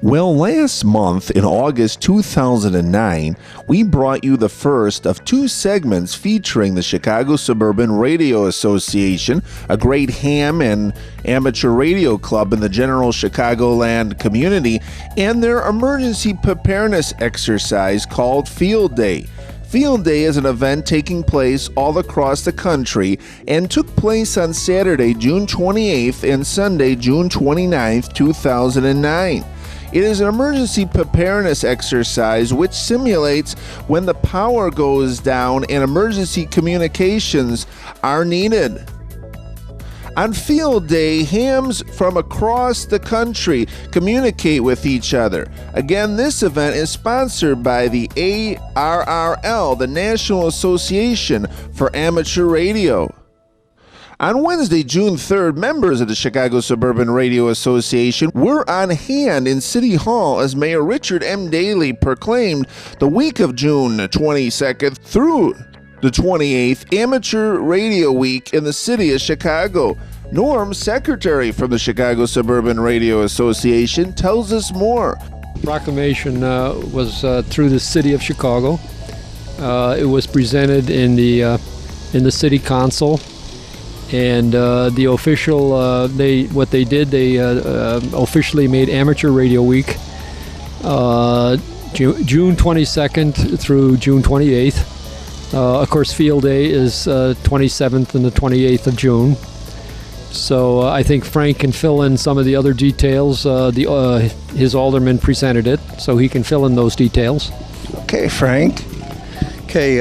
Well, last month, in August 2009, we brought you the first of two segments featuring the Chicago Suburban Radio Association, a great ham and amateur radio club in the general Chicagoland community, and their emergency preparedness exercise called Field Day. Field Day is an event taking place all across the country and took place on Saturday, June 28th and Sunday, June 29th, 2009. It is an emergency preparedness exercise which simulates when the power goes down and emergency communications are needed. On Field Day, hams from across the country communicate with each other. Again, this event is sponsored by the ARRL, the National Association for Amateur Radio. On Wednesday, June 3rd, members of the Chicago Suburban Radio Association were on hand in City Hall as Mayor Richard M. Daley proclaimed the week of June 22nd through the 28th Amateur Radio Week in the city of Chicago. Norm, secretary from the Chicago Suburban Radio Association, tells us more. Proclamation was through the city of Chicago. It was presented in the city council. And the official, they officially made Amateur Radio Week June 22nd through June 28th. Of course, Field Day is 27th and the 28th of June. So I think Frank can fill in some of the other details. His alderman presented it, so he can fill in those details. Okay, Frank. Okay.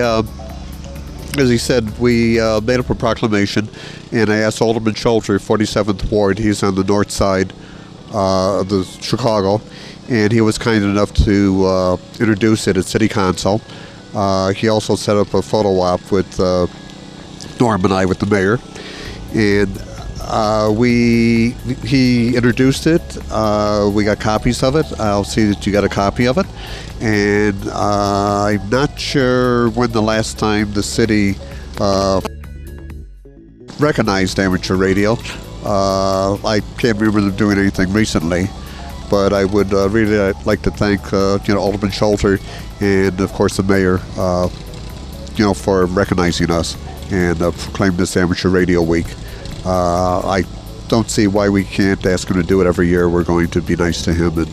As he said, we made up a proclamation, and I asked Alderman Schulter, 47th Ward, he's on the north side of the Chicago, and he was kind enough to introduce it at City Council. He also set up a photo op with Norm and I with the mayor, and he introduced it. We got copies of it. I'll see that you got a copy of it. And I'm not sure when the last time the city recognized amateur radio. I can't remember them doing anything recently, but I would really like to thank Alderman Schulter and of course the mayor for recognizing us and proclaiming this Amateur Radio Week. I don't see why we can't ask him to do it every year. We're going to be nice to him and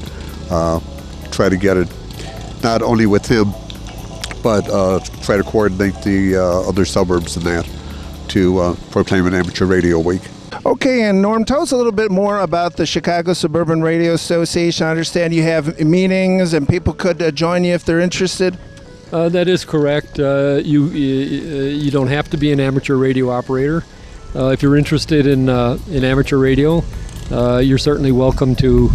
try to get it not only with him, but try to coordinate the other suburbs and that to proclaim an Amateur Radio Week. Okay, and Norm, tell us a little bit more about the Chicago Suburban Radio Association. I understand you have meetings and people could join you if they're interested. That is correct. You don't have to be an amateur radio operator. If you're interested in amateur radio, you're certainly welcome to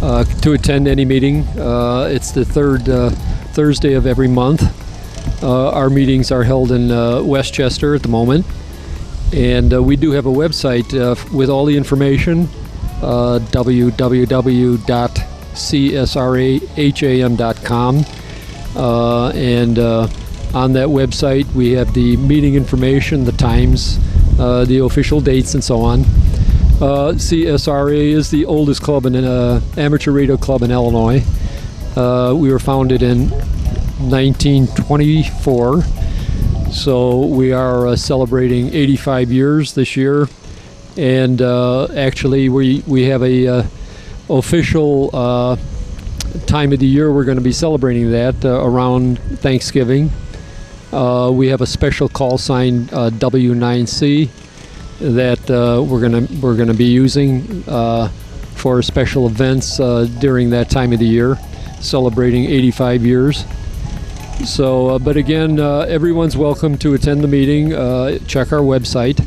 attend any meeting. It's the third Thursday of every month. Our meetings are held in Westchester at the moment, and we do have a website with all the information, www.csraham.com, and on that website we have the meeting information, the times, the official dates, and so on. CSRA is the oldest club amateur radio club in Illinois. We were founded in 1924, so we are celebrating 85 years this year. And actually, we have a official time of the year we're going to be celebrating that around Thanksgiving. We have a special call sign W9C that we're gonna be using for special events during that time of the year, celebrating 85 years. So, but again, everyone's welcome to attend the meeting. Check our website.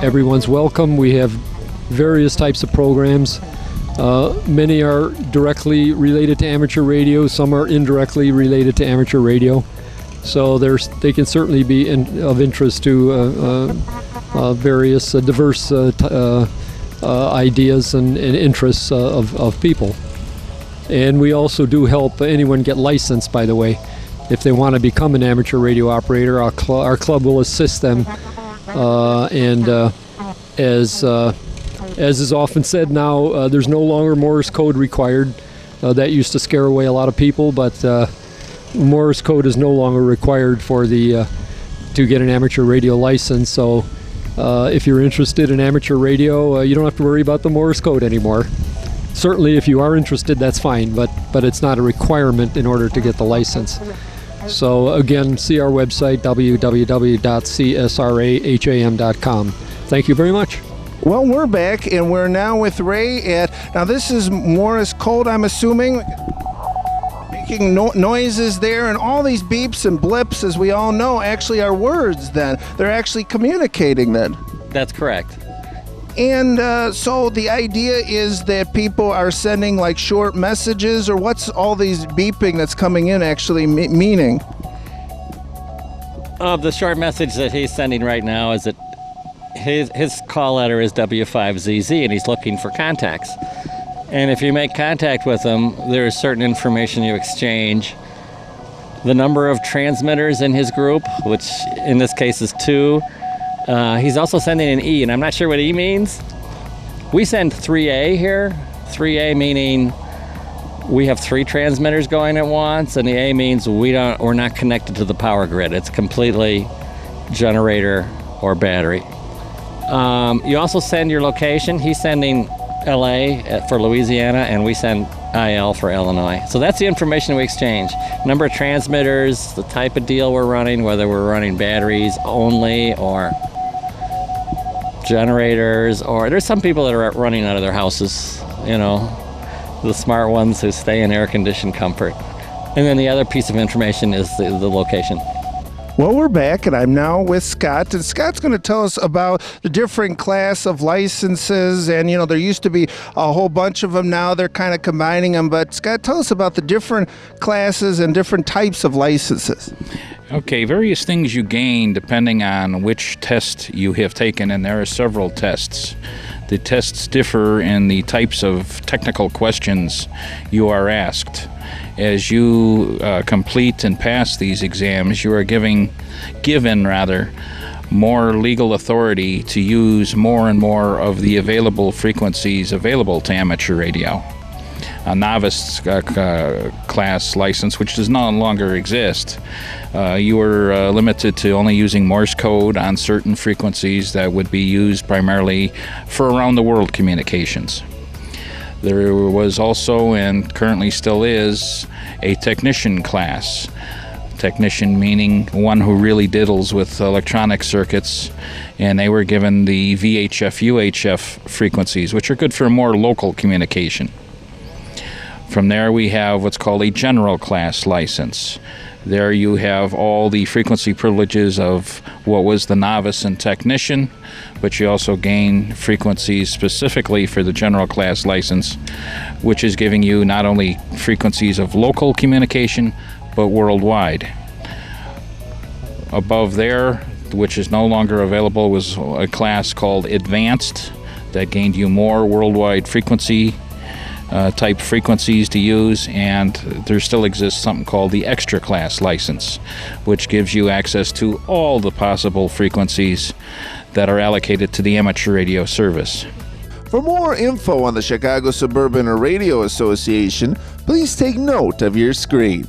Everyone's welcome. We have various types of programs. Many are directly related to amateur radio. Some are indirectly related to amateur radio. So they can certainly be of interest to various diverse ideas and interests of people. And we also do help anyone get licensed, by the way. If they want to become an amateur radio operator, our club will assist them. And as As is often said now, there's no longer Morse code required. That used to scare away a lot of people, but Morse code is no longer required for to get an amateur radio license. So if you're interested in amateur radio, you don't have to worry about the Morse code anymore. Certainly, if you are interested, that's fine, but it's not a requirement in order to get the license. So again, see our website, www.csraham.com. Thank you very much. Well, we're back, and we're now with Ray. Now, this is Morse code, I'm assuming, making noises there, and all these beeps and blips, as we all know, actually are words then. They're actually communicating then. That's correct. And so the idea is that people are sending like short messages, or what's all these beeping that's coming in actually meaning? The short message that he's sending right now is that his call letter is W5ZZ, and he's looking for contacts. And if you make contact with him, there is certain information you exchange. The number of transmitters in his group, which in this case is 2. He's also sending an E, and I'm not sure what E means. We send 3A here. 3A meaning we have 3 transmitters going at once, and the A means we're not connected to the power grid. It's completely generator or battery. You also send your location. He's sending LA for Louisiana, and we send IL for Illinois. So that's the information we exchange. Number of transmitters, the type of deal we're running, whether we're running batteries only or generators, or there's some people that are running out of their houses, the smart ones who stay in air-conditioned comfort. And then the other piece of information is the location. Well, we're back, and I'm now with Scott, and Scott's going to tell us about the different class of licenses, and, there used to be a whole bunch of them. Now they're kind of combining them, but Scott, tell us about the different classes and different types of licenses. Okay, various things you gain depending on which test you have taken, and there are several tests. The tests differ in the types of technical questions you are asked. As you complete and pass these exams, you are given more legal authority to use more and more of the available frequencies available to amateur radio. A novice class license, which does no longer exist, you are limited to only using Morse code on certain frequencies that would be used primarily for around-the-world communications. There was also, and currently still is, a technician class. Technician meaning one who really diddles with electronic circuits, and they were given the VHF, UHF frequencies, which are good for more local communication. From there we have what's called a general class license. There you have all the frequency privileges of what was the novice and technician, but you also gain frequencies specifically for the general class license, which is giving you not only frequencies of local communication, but worldwide. Above there, which is no longer available, was a class called Advanced that gained you more worldwide frequency type frequencies to use, and there still exists something called the extra class license, which gives you access to all the possible frequencies that are allocated to the amateur radio service. For more info on the Chicago Suburban Radio Association, please take note of your screen.